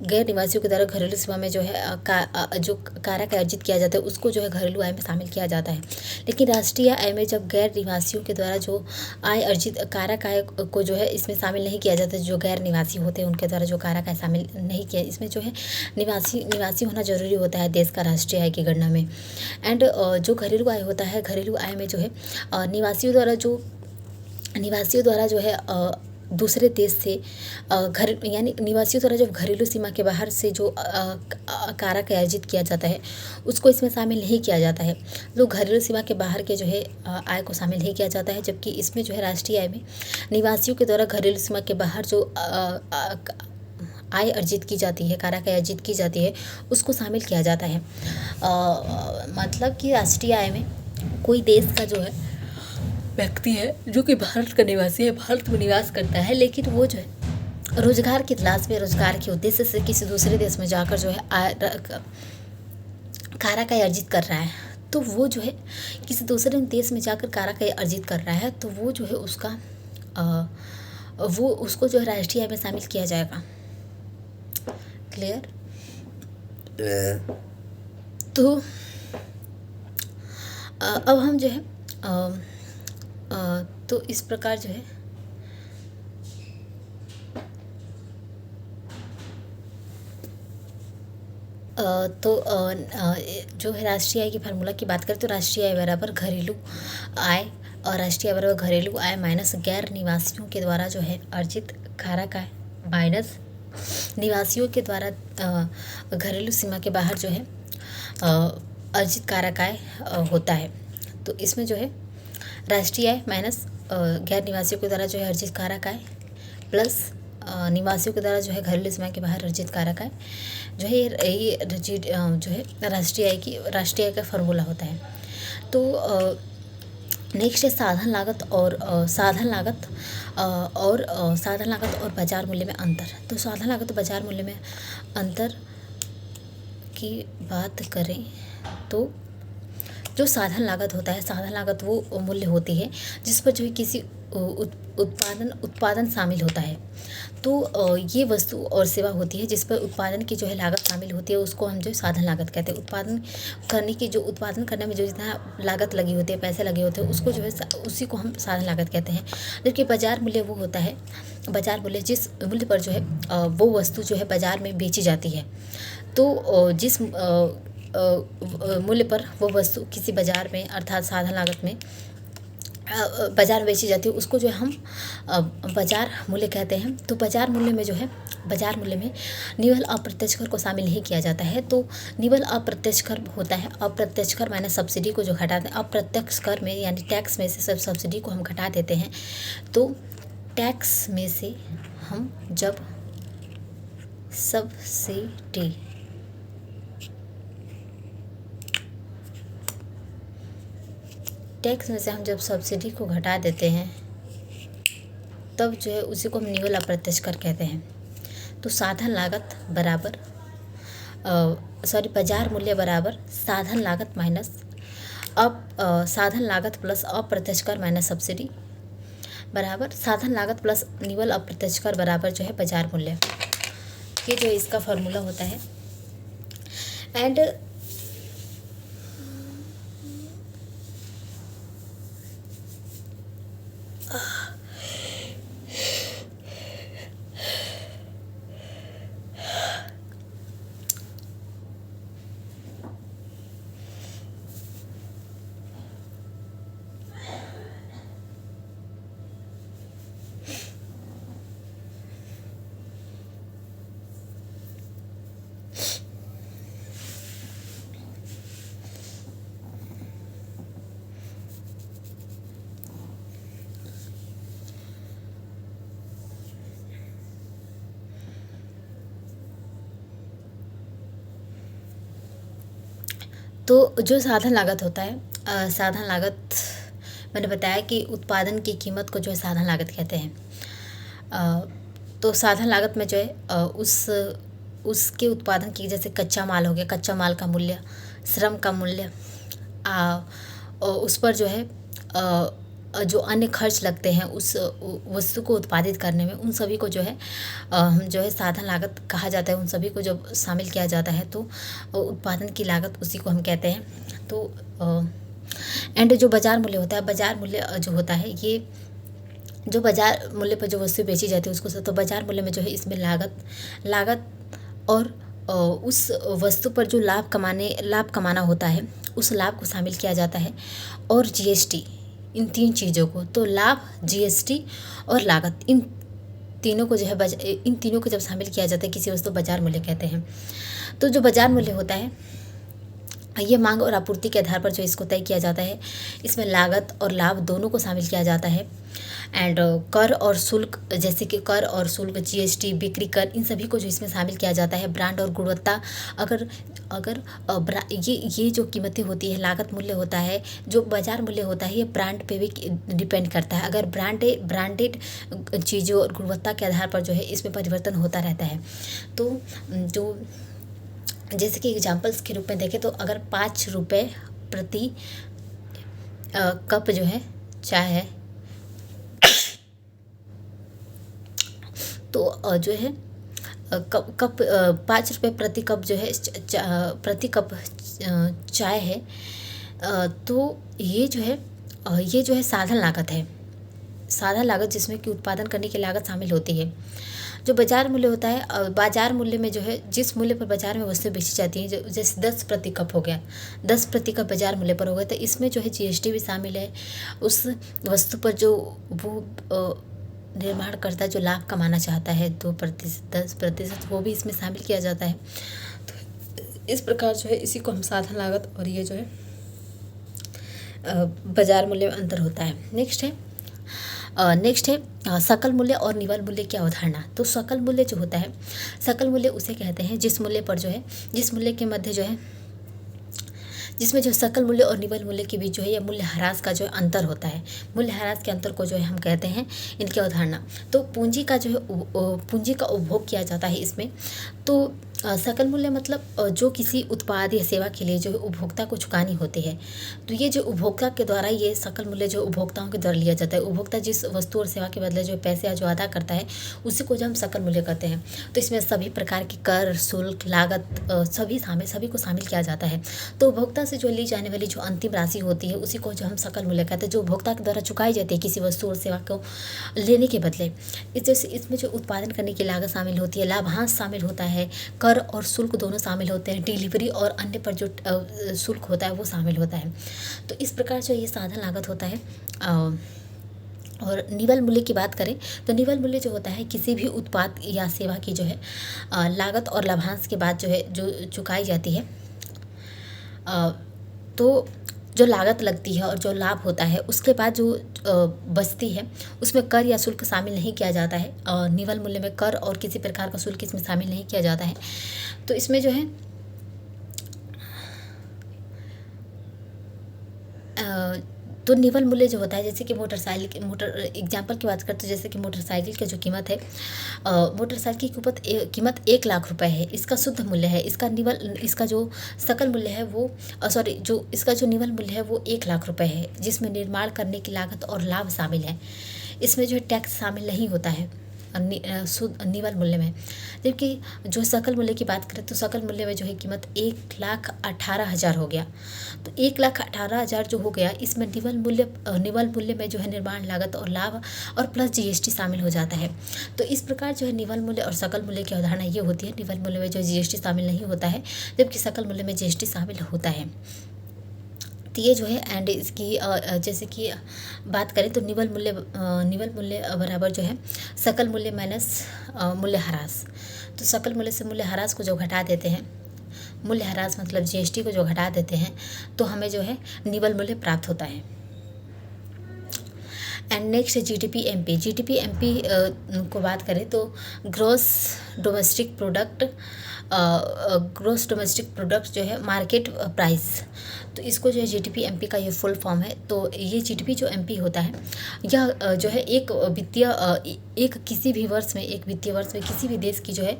गैर निवासियों के द्वारा घरेलू सीमा में जो है जो कारक अर्जित किया जाता है उसको जो है घरेलू आय में शामिल किया जाता है। लेकिन राष्ट्रीय आय में जब गैर निवासियों के द्वारा जो आय अर्जित कारक आय को जो है इसमें शामिल नहीं किया जाता, जो गैर निवासी होते हैं उनके द्वारा जो कारक आय शामिल नहीं किया, इसमें जो है निवासी होना जरूरी होता है देश का राष्ट्रीय आय की गणना में। एंड जो घरेलू आय होता है, घरेलू आय में जो है निवासियों द्वारा जो है दूसरे देश से यानी निवासियों द्वारा जब घरेलू सीमा के बाहर से जो कारक अर्जित किया जाता है उसको इसमें शामिल नहीं किया जाता है। तो घरेलू सीमा के बाहर के जो है आय को शामिल नहीं किया जाता है, जबकि इसमें जो है राष्ट्रीय आय में निवासियों के द्वारा घरेलू सीमा के बाहर जो आय अर्जित की जाती है, कारक अर्जित की जाती है, उसको शामिल किया जाता है। मतलब कि राष्ट्रीय आय में कोई देश का जो है व्यक्ति है जो कि भारत का निवासी है, भारत में निवास करता है, लेकिन वो जो है रोजगार की तलाश में, रोजगार के उद्देश्य से किसी दूसरे देश में जाकर जो है कारक आय अर्जित कर रहा है, तो वो जो है किसी दूसरे देश में जाकर काराकाय अर्जित कर रहा है, तो वो जो है उसका वो उसको जो है राष्ट्रीय आय में शामिल किया जाएगा। क्लियर? तो अब हम जो है तो इस प्रकार जो है जो है राष्ट्रीय आय की फार्मूला की बात करें तो राष्ट्रीय आय बराबर घरेलू आय, और राष्ट्रीय आय बराबर घरेलू आय माइनस गैर निवासियों के द्वारा जो है अर्जित कारक आय माइनस निवासियों के द्वारा घरेलू सीमा के बाहर जो है अर्जित कारक आय होता है। तो इसमें जो है राष्ट्रीय आय माइनस गैर निवासियों के द्वारा जो है अर्जित कारक आय प्लस निवासियों के द्वारा जो है घरेलू सीमा के बाहर अर्जित कारक आय जो है ये जो है राष्ट्रीय आय का फार्मूला होता है। तो नेक्स्ट है साधन लागत और साधन लागत और बाजार मूल्य में अंतर। तो साधन लागत और बाजार मूल्य में अंतर की बात करें तो जो साधन लागत होता है, साधन लागत वो मूल्य होती है जिस पर जो है किसी उत्पादन शामिल होता है। तो ये वस्तु और सेवा होती है जिस पर उत्पादन की जो है लागत शामिल होती है, उसको हम जो साधन लागत कहते हैं। उत्पादन करने में जो जितना लागत लगी होती है, पैसे लगे होते हैं, उसको जो है उसी को हम साधन लागत कहते हैं। जबकि बाजार मूल्य वो होता है, बाजार मूल्य जिस मूल्य पर जो है वो वस्तु जो है बाजार में बेची जाती है। तो जिस मूल्य पर वो वस्तु किसी बाजार में अर्थात साधन लागत में बाजार में बेची जाती है, उसको जो है हम बाजार मूल्य कहते हैं। तो बाजार मूल्य में जो है बाजार मूल्य में निवल अप्रत्यक्ष कर को शामिल नहीं किया जाता है। तो निवल अप्रत्यक्ष कर होता है, अप्रत्यक्ष कर माइनस सब्सिडी को जो घटाते हैं, अप्रत्यक्ष कर में यानी टैक्स में से सब सब्सिडी को हम घटा देते हैं। तो टैक्स में से हम जब सब्सिडी टैक्स में से हम जब सब्सिडी को घटा देते हैं तब जो है उसी को हम निवल अप्रत्यक्ष कर कहते हैं। तो साधन लागत बराबर बाजार मूल्य बराबर साधन लागत माइनस साधन लागत प्लस अप्रत्यक्ष कर माइनस सब्सिडी बराबर साधन लागत प्लस निवल अप्रत्यक्ष कर बराबर जो है बाजार मूल्य। ये जो इसका फॉर्मूला होता है। एंड तो जो साधन लागत होता है, साधन लागत मैंने बताया कि उत्पादन की कीमत को जो है साधन लागत कहते हैं। तो साधन लागत में जो है उसके उत्पादन की, जैसे कच्चा माल हो गया, कच्चा माल का मूल्य, श्रम का मूल्य, उस पर जो है जो अन्य खर्च लगते हैं उस वस्तु को उत्पादित करने में, उन सभी को जो है हम जो है साधन लागत कहा जाता है। उन सभी को जब शामिल किया जाता है तो उत्पादन की लागत उसी को हम कहते हैं। तो एंड जो बाजार मूल्य होता है, बाजार मूल्य जो होता है ये जो बाजार मूल्य पर जो वस्तु बेची जाती है उसको, तो बाजार मूल्य में जो है इसमें लागत और उस वस्तु पर जो लाभ कमाना होता है उस लाभ को शामिल किया जाता है, और जीएसटी, इन तीन चीज़ों को। तो लाभ, जीएसटी और लागत, इन तीनों को जो है इन तीनों को जब शामिल किया जाता है किसी वस्तु, बाजार मूल्य कहते हैं। तो जो बाजार मूल्य होता है ये मांग और आपूर्ति के आधार पर जो इसको तय किया जाता है। इसमें लागत और लाभ दोनों को शामिल किया जाता है। एंड कर और शुल्क, जैसे कि कर और शुल्क, जीएसटी, बिक्री कर, इन सभी को जो इसमें शामिल किया जाता है। ब्रांड और गुणवत्ता, अगर ये जो कीमतें होती है, लागत मूल्य होता है, जो बाजार मूल्य होता है, ये ब्रांड पे भी डिपेंड करता है। अगर ब्रांडेड चीज़ों और गुणवत्ता के आधार पर जो है इसमें परिवर्तन होता रहता है। तो जो जैसे कि एग्जाम्पल्स के रूप में देखें तो अगर 5 रुपये प्रति कप जो है चाय है, तो जो है कप 5 रुपये प्रति कप जो है प्रति कप चाय है। तो ये जो है साधन लागत है, साधन लागत जिसमें कि उत्पादन करने की लागत शामिल होती है। जो बाजार मूल्य होता है, बाजार मूल्य में जो है जिस मूल्य पर बाजार में वस्तुएं बेची जाती हैं, जैसे 10 प्रति कप हो गया, 10 प्रति कप बाजार मूल्य पर हो गया, तो इसमें जो है जीएसटी भी शामिल है। उस वस्तु पर जो वो निर्माणकर्ता जो लाभ कमाना चाहता है 10%, वो भी इसमें शामिल किया जाता है। तो इस प्रकार जो है इसी को हम साधन लागत और ये जो है बाजार मूल्य में अंतर होता है। नेक्स्ट है सकल मूल्य और निवल मूल्य की अवधारणा। तो सकल मूल्य जो होता है, सकल मूल्य उसे कहते हैं जिस मूल्य पर जो है, जिस मूल्य के मध्य जो है, जिसमें जो सकल मूल्य और निवल मूल्य के बीच जो है, या मूल्य ह्रास का जो अंतर होता है, मूल्य ह्रास के अंतर को जो है हम कहते हैं इनकी अवधारणा। तो पूंजी का जो है पूंजी का उपभोग किया जाता है इसमें। तो सकल मूल्य मतलब जो किसी उत्पाद या सेवा के लिए जो उपभोक्ता को चुकानी होती है, तो ये जो उपभोक्ता के द्वारा ये सकल मूल्य जो उपभोक्ताओं के द्वारा लिया जाता है, उपभोक्ता जिस वस्तु और सेवा के बदले जो पैसे जो अदा करता है उसी को जो हम सकल मूल्य कहते हैं। तो इसमें सभी प्रकार के कर, शुल्क, लागत सभी को शामिल किया जाता है। तो उपभोक्ता से जो ली जाने वाली जो अंतिम राशि होती है उसी को जो हम सकल मूल्य कहते हैं, जो उपभोक्ता के द्वारा चुकाई जाती है किसी वस्तु और सेवा को लेने के बदले। इसमें जो उत्पादन करने की लागत शामिल होती है, लाभांश शामिल होता है, कर और शुल्क दोनों शामिल होते हैं, डिलीवरी और अन्य पर जो शुल्क होता है वो शामिल होता है। तो इस प्रकार जो ये साधन लागत होता है। और निवल मूल्य की बात करें तो निवल मूल्य जो होता है किसी भी उत्पाद या सेवा की जो है लागत और लाभांश के बाद जो है जो चुकाई जाती है। तो जो लागत लगती है और जो लाभ होता है उसके बाद जो बचती है उसमें कर या शुल्क शामिल नहीं किया जाता है। निवल मूल्य में कर और किसी प्रकार का शुल्क इसमें शामिल नहीं किया जाता है। तो इसमें जो है तो निवल मूल्य जो होता है, जैसे कि मोटर एग्जाम्पल की बात करते हैं, जैसे कि मोटरसाइकिल की जो कीमत है, मोटरसाइकिल की कीमत 1 लाख रुपए है, इसका शुद्ध मूल्य है। इसका जो सकल मूल्य है वो इसका जो निवल मूल्य है वो 1 लाख रुपए है, जिसमें निर्माण करने की लागत और लाभ शामिल है। इसमें जो है टैक्स शामिल नहीं होता है शुद्ध निवल मूल्य में। जबकि जो सकल मूल्य की बात करें तो सकल मूल्य में जो है कीमत 1,18,000 हो गया। तो 1,18,000 जो हो गया, इसमें निवल मूल्य में जो है निर्माण लागत और लाभ और प्लस जीएसटी शामिल हो जाता है। तो इस प्रकार जो है निवल मूल्य और सकल मूल्य की अवधारणा ये होती है। निवल मूल्य में जो जीएसटी शामिल नहीं होता है, जबकि सकल मूल्य में जीएसटी शामिल होता है। तो ये जो है एंड इसकी जैसे कि बात करें तो निवल मूल्य बराबर जो है सकल मूल्य माइनस मूल्य ह्रास। तो सकल मूल्य से मूल्य ह्रास को जो घटा देते हैं, मूल्य ह्रास मतलब जीएसटी को जो घटा देते हैं, तो हमें जो है निवल मूल्य प्राप्त होता है। एंड नेक्स्ट जीडीपी एमपी को बात करें तो ग्रॉस डोमेस्टिक प्रोडक्ट जो है मार्केट प्राइस। तो इसको जो है जीडीपी एमपी का ये फुल फॉर्म है। तो ये जीडीपी जो एमपी होता है, यह जो है एक किसी भी वित्तीय वर्ष में किसी भी देश की जो है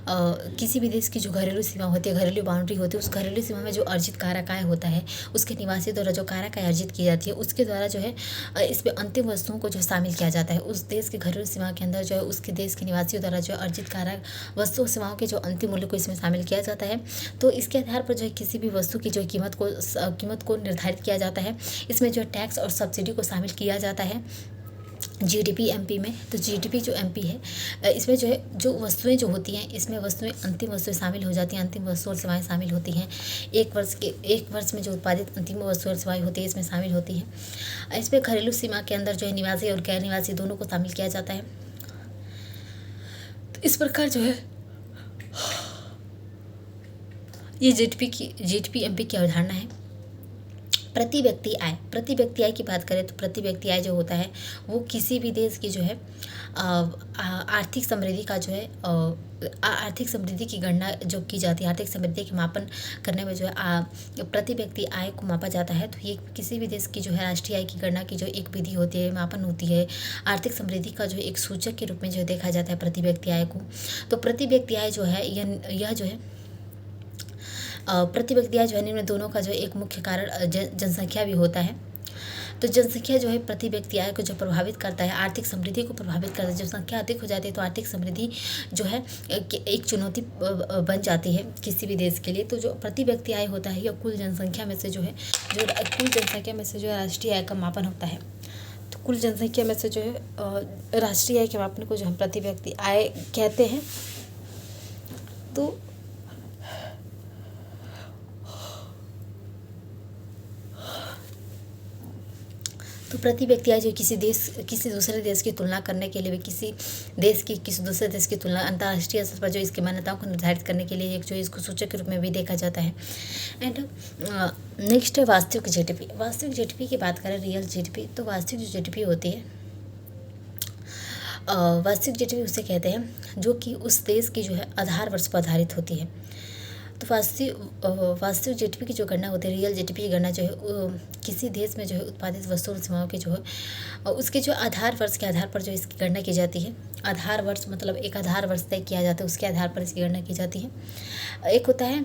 किसी भी देश की जो घरेलू सीमा होती है, घरेलू बाउंड्री होती है, उस घरेलू सीमा में जो अर्जित कारक आय होता है, उसके निवासी द्वारा जो कारक आय अर्जित की जाती है, उसके द्वारा जो है इसमें अंतिम वस्तुओं को जो शामिल किया जाता है। उस देश के घरेलू सीमा के अंदर जो है उसके देश के निवासियों द्वारा जो अर्जित कारक वस्तु सेवाओं के जो अंतिम मूल्य को इसमें शामिल किया जाता है। तो इसके आधार पर जो है किसी भी वस्तु की जो कीमत को निर्धारित किया जाता है। इसमें जो टैक्स और सब्सिडी को शामिल किया जाता है जीडीपी एमपी में। तो जीडीपी जो एमपी है, इसमें जो है जो वस्तुएं जो होती हैं, इसमें अंतिम वस्तुएं शामिल हो जाती हैं, अंतिम वस्तु और सेवाएं शामिल होती हैं। एक वर्ष में जो उत्पादित अंतिम वस्तु और सेवाएं होती है इसमें शामिल होती हैं। इसमें घरेलू सीमा के अंदर जो है निवासी और गैर निवासी दोनों को शामिल किया जाता है। तो इस प्रकार जो है ये जीडीपी एमपी की अवधारणा है। प्रति व्यक्ति आय की बात करें तो प्रति व्यक्ति आय जो होता है वो किसी भी देश की जो है आर्थिक समृद्धि का जो है आर्थिक समृद्धि की गणना जो की जाती है, आर्थिक समृद्धि के मापन करने में जो है प्रति व्यक्ति आय को मापा जाता है। तो ये किसी भी देश की जो है राष्ट्रीय आय की गणना की जो एक विधि होती है, मापन होती है। आर्थिक समृद्धि का जो एक सूचक के रूप में जो देखा जाता है प्रति व्यक्ति आय को। तो प्रति व्यक्ति आय जो है यह जो है प्रति व्यक्ति आय जो है निम्न दोनों का जो है एक मुख्य कारण जनसंख्या भी होता है। तो जनसंख्या जो है प्रति व्यक्ति आय को जो प्रभावित करता है, आर्थिक समृद्धि को प्रभावित करता है। जब संख्या अधिक हो जाती है तो आर्थिक समृद्धि जो है एक चुनौती बन जाती है किसी भी देश के लिए। तो जो प्रति व्यक्ति आय होता है या कुल जनसंख्या में से जो है कुल जनसंख्या में से जो है राष्ट्रीय आय का मापन होता है। तो कुल जनसंख्या में से जो है राष्ट्रीय आय के मापन को जो हम प्रति व्यक्ति आय कहते हैं। तो प्रति व्यक्ति आय जो किसी दूसरे देश की तुलना करने के लिए भी किसी दूसरे देश की तुलना अंतर्राष्ट्रीय स्तर पर जो इसकी मान्यताओं को निर्धारित करने के लिए एक जो इसको सूचक के रूप में भी देखा जाता है। एंड नेक्स्ट है वास्तविक जीडीपी। वास्तविक जीडीपी की बात करें, रियल जीडीपी, तो वास्तविक जो जीडीपी होती है, वास्तविक जीडीपी उसे कहते हैं जो कि उस देश की जो है आधार वर्ष पर आधारित होती है। तो वास्तविक जीडीपी की जो गणना होती है, रियल जीडीपी की गणना जो है किसी देश में जो है उत्पादित वस्तुओं और सेवाओं के जो है उसके जो आधार वर्ष के आधार पर जो इसकी गणना की जाती है। आधार वर्ष मतलब एक आधार वर्ष तय किया जाता है, उसके आधार पर इसकी गणना की जाती है। एक होता है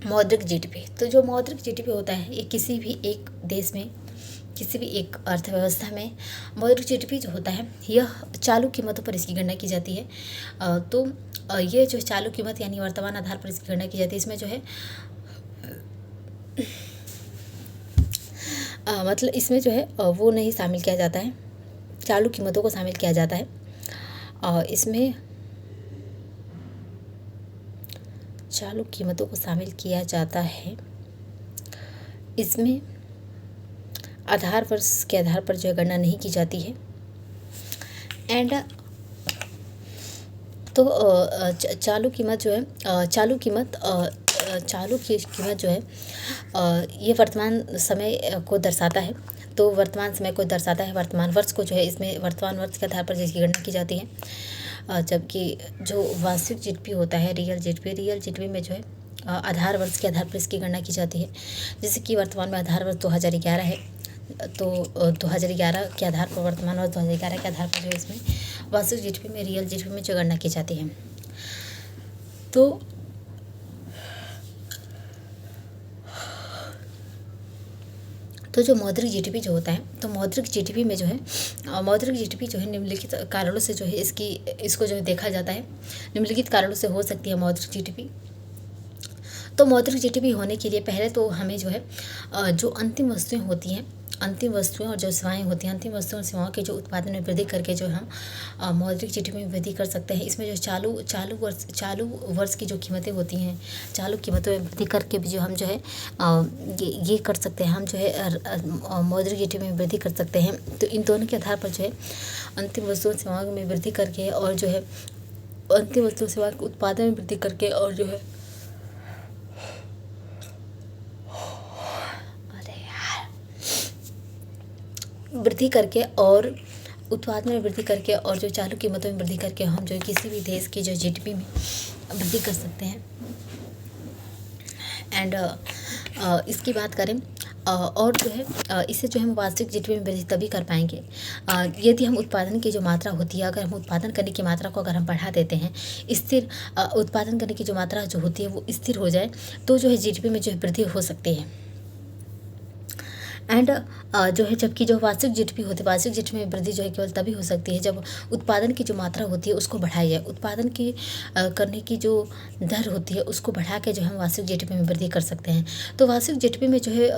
मौद्रिक जीडीपी। तो जो मौद्रिक जीडीपी होता है ये किसी भी एक देश में, किसी भी एक अर्थव्यवस्था में मौद्रिक जीडीपी जो होता है यह चालू कीमतों पर इसकी गणना की जाती है। तो ये जो चालू कीमत यानी वर्तमान आधार पर इसकी गणना की जाती है। इसमें जो है मतलब इसमें जो है वो नहीं शामिल किया जाता है, चालू कीमतों को शामिल किया जाता है। इसमें चालू कीमतों को शामिल किया जाता है। इसमें आधार वर्ष के आधार पर जो है गणना नहीं की जाती है। एंड तो चालू कीमत जो है चालू कीमत जो है ये वर्तमान समय को दर्शाता है। तो वर्तमान समय को दर्शाता है, वर्तमान वर्ष को जो है इसमें वर्तमान वर्ष के आधार पर जिसकी गणना की जाती है। जबकि जो वास्तविक जीडीपी होता है, रियल जीडीपी में जो है आधार वर्ष के आधार पर इसकी गणना की जाती है। जैसे कि वर्तमान में आधार वर्ष 2011 है, तो 2011 के आधार पर वर्तमान वर्ष 2011 के आधार पर जो है इसमें वास्तविक जीडीपी में, रियल जीडीपी में जो गणना की जाती है। तो जो मौद्रिक जीडीपी जो होता है, तो मौद्रिक जीडीपी में जो है मौद्रिक जीडीपी जो है निम्नलिखित कारणों से जो है इसको जो है देखा जाता है। निम्नलिखित कारणों से हो सकती है मौद्रिक जीडीपी। तो मौद्रिक जीडीपी होने के लिए पहले तो हमें जो है जो अंतिम वस्तुएं होती हैं, अंतिम वस्तुएं और जो सेवाएं होती हैं, अंतिम वस्तुओं और सेवाओं के जो उत्पादन में वृद्धि करके जो हम मौद्रिक जीडीपी में वृद्धि कर सकते हैं। इसमें जो चालू वर्ष की जो कीमतें होती हैं, चालू कीमतों में वृद्धि करके भी जो हम जो है ये कर सकते हैं, हम जो है मौद्रिक जीडीपी में वृद्धि कर सकते हैं। तो इन दोनों के आधार पर जो है अंतिम वस्तुओं सेवाओं में वृद्धि करके और जो है अंतिम वस्तु सेवा के उत्पादन में वृद्धि करके और जो है वृद्धि करके और उत्पादन में वृद्धि करके और जो चालू कीमतों में वृद्धि करके हम जो किसी भी देश की जो जीडीपी में वृद्धि कर सकते हैं। एंड इसकी बात करें और जो है इससे जो हम वास्तविक जीडीपी में वृद्धि तभी कर पाएंगे यदि हम उत्पादन की जो मात्रा होती है, अगर हम उत्पादन करने की मात्रा को अगर हम बढ़ा देते हैं, स्थिर उत्पादन करने की जो मात्रा जो होती है वो स्थिर हो जाए, तो जो है जीडीपी में जो है वृद्धि हो सकती है। एंड जो है जबकि जो वास्तविक जीडीपी होती है, वास्तविक जीडीपी में वृद्धि जो है केवल तभी हो सकती है जब उत्पादन की जो मात्रा होती है उसको बढ़ाई जाए। उत्पादन की करने की जो दर होती है उसको बढ़ा के जो हम वास्तविक जीडीपी में वृद्धि कर सकते हैं। तो वास्तविक जीडीपी में जो है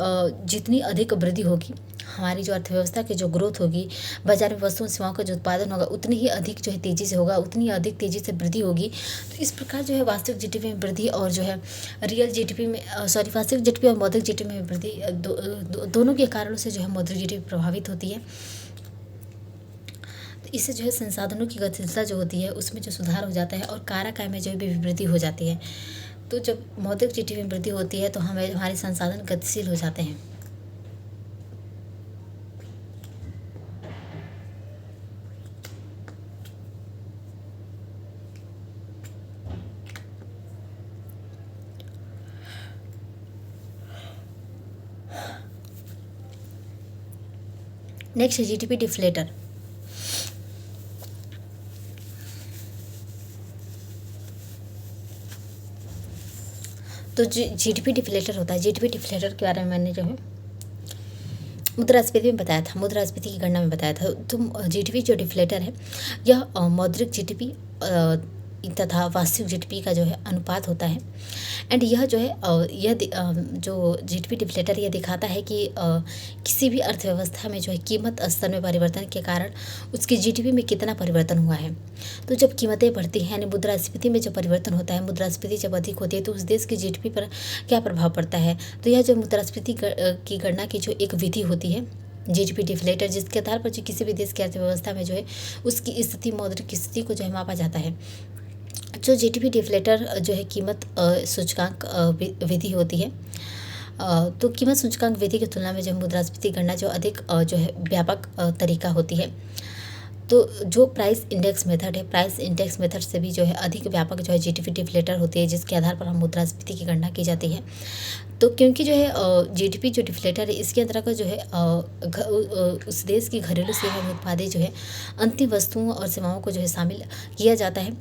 जितनी अधिक वृद्धि होगी, हमारी जो अर्थव्यवस्था की जो ग्रोथ होगी, बाजार में वस्तुओं सेवाओं का जो उत्पादन होगा उतनी ही अधिक जो है तेज़ी से होगा, उतनी अधिक तेज़ी से वृद्धि होगी। तो इस प्रकार जो है वास्तविक जीडीपी में वृद्धि और जो है रियल जीडीपी में वास्तविक जीडीपी और मौद्रिक जीडीपी में वृद्धि दोनों के कारणों से जो है मौद्रिक जीडीपी प्रभावित होती है। तो इससे जो है संसाधनों की गतिशीलता जो होती है उसमें जो सुधार हो जाता है और कारक आय में जो है वृद्धि हो जाती है। तो जब मौद्रिक जीडीपी में वृद्धि होती है तो हमारे संसाधन गतिशील हो जाते हैं। Next GDP deflator. तो जो जीडीपी डिफ्लेटर होता है, जीडीपी डिफ्लेटर के बारे में मैंने जो है मुद्रास्फीति में बताया था, मुद्रास्फीति की गणना में बताया था। तो जीडीपी जो डिफ्लेटर है यह मौद्रिक जीडीपी तथा वास्तविक जीडीपी का जो है अनुपात होता है। एंड यह जो है जो जीडीपी डिफ्लेटर यह दिखाता है कि किसी भी अर्थव्यवस्था में जो है कीमत स्तर में परिवर्तन के कारण उसकी जीडीपी में कितना परिवर्तन हुआ है। तो जब कीमतें बढ़ती हैं यानी मुद्रास्फीति में जब परिवर्तन होता है, मुद्रास्फीति जब अधिक होती है तो उस देश की जीडीपी पर क्या प्रभाव पड़ता है। तो यह जो मुद्रास्फीति की गणना की जो एक विधि होती है जीडीपी डिफ्लेटर, जिसके आधार पर जो किसी भी देश की अर्थव्यवस्था में जो है उसकी स्थिति, मौद्रिक स्थिति को जो है मापा जाता है। जो जीडीपी डिफ्लेटर जो है कीमत सूचकांक विधि होती है। तो कीमत सूचकांक विधि की तुलना में जो मुद्रास्फीति गणना जो अधिक जो है व्यापक तरीका होती है। तो जो प्राइस इंडेक्स मेथड है, प्राइस इंडेक्स मेथड से भी जो है अधिक व्यापक जो है जीडीपी डिफ्लेटर होती है, जिसके आधार पर हम मुद्रास्फीति की गणना की जाती है। तो क्योंकि जो है जीडीपी जो डिफ्लेटर है इसके अंतर्गत जो है उस देश की घरेलू सेवा में उत्पादित जो है अंतिम वस्तुओं और सेवाओं को जो है शामिल किया जाता है।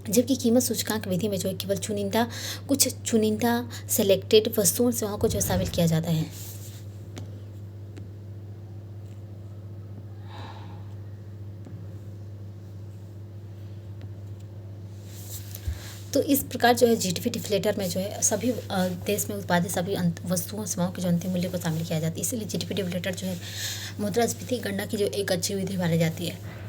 जबकि कीमत सूचकांक विधि में जो है केवल कुछ चुनिंदा सेलेक्टेड वस्तुओं और सेवाओं को जो है शामिल किया जाता है। तो इस प्रकार जो है जीडीपी डिफ्लेटर में जो है सभी देश में उत्पादित सभी वस्तुओं सेवाओं के जो अंतिम मूल्य को शामिल किया जाता है। इसलिए जीडीपी डिफ्लेटर जो है मुद्रास्फीति गणना की जो एक अच्छी विधि मानी जाती है।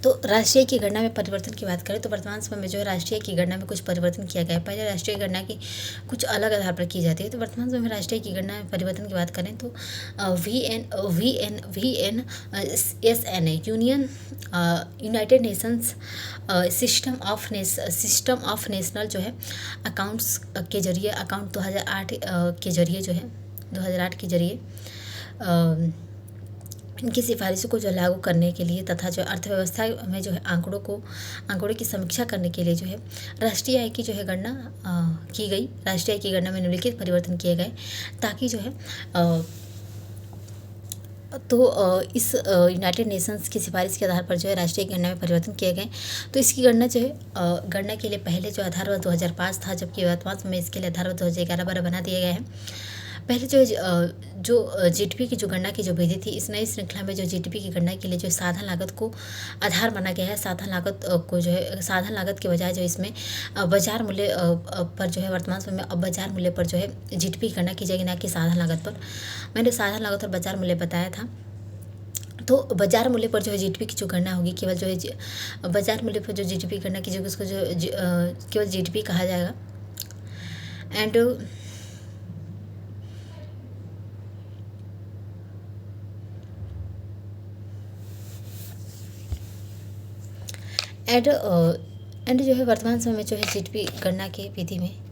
तो राष्ट्रीय की गणना में परिवर्तन की बात करें तो वर्तमान समय में जो है राष्ट्रीय की गणना में कुछ परिवर्तन किया गया है। पहले राष्ट्रीय गणना की कुछ अलग आधार पर की जाती है। तो वर्तमान समय में राष्ट्रीय की गणना में परिवर्तन की बात करें तो VN United Nations system of national जो है अकाउंट्स के जरिए, अकाउंट 2008 के जरिए जो है 2008 के जरिए इनकी सिफारिशों को जो लागू करने के लिए तथा जो अर्थव्यवस्था में जो है आंकड़ों की समीक्षा करने के लिए जो है राष्ट्रीय आय की जो है गणना की गई। राष्ट्रीय आय की गणना में निम्नलिखित परिवर्तन किए गए ताकि जो है इस यूनाइटेड नेशंस की सिफारिश के आधार पर जो है राष्ट्रीय गणना में परिवर्तन किए गए। तो इसकी गणना जो है गणना के लिए पहले जो आधार वर्ष 2005 था, जबकि वर्तमान समय इसके लिए आधार वर्ष 2011-12 बना दिया गया है। पहले जो जीडीपी की जो गणना की जो विधि थी, इस नई श्रृंखला में जो जीडीपी की गणना के लिए जो साधन लागत को आधार माना गया है। साधन लागत के बजाय जो इसमें बाजार मूल्य पर जो है वर्तमान समय में अब बाजार मूल्य पर जो है जीडीपी की गणना की जाएगी, ना कि साधन लागत पर। मैंने साधन लागत और बाजार मूल्य बताया था। तो बाजार मूल्य पर जो है जीडीपी की जो गणना होगी, केवल जो है बाजार मूल्य पर जो जीडीपी गणना की जाएगी उसको जो केवल जीडीपी कहा जाएगा। एंड जो है वर्तमान समय में जो है जीडीपी गणना की विधि में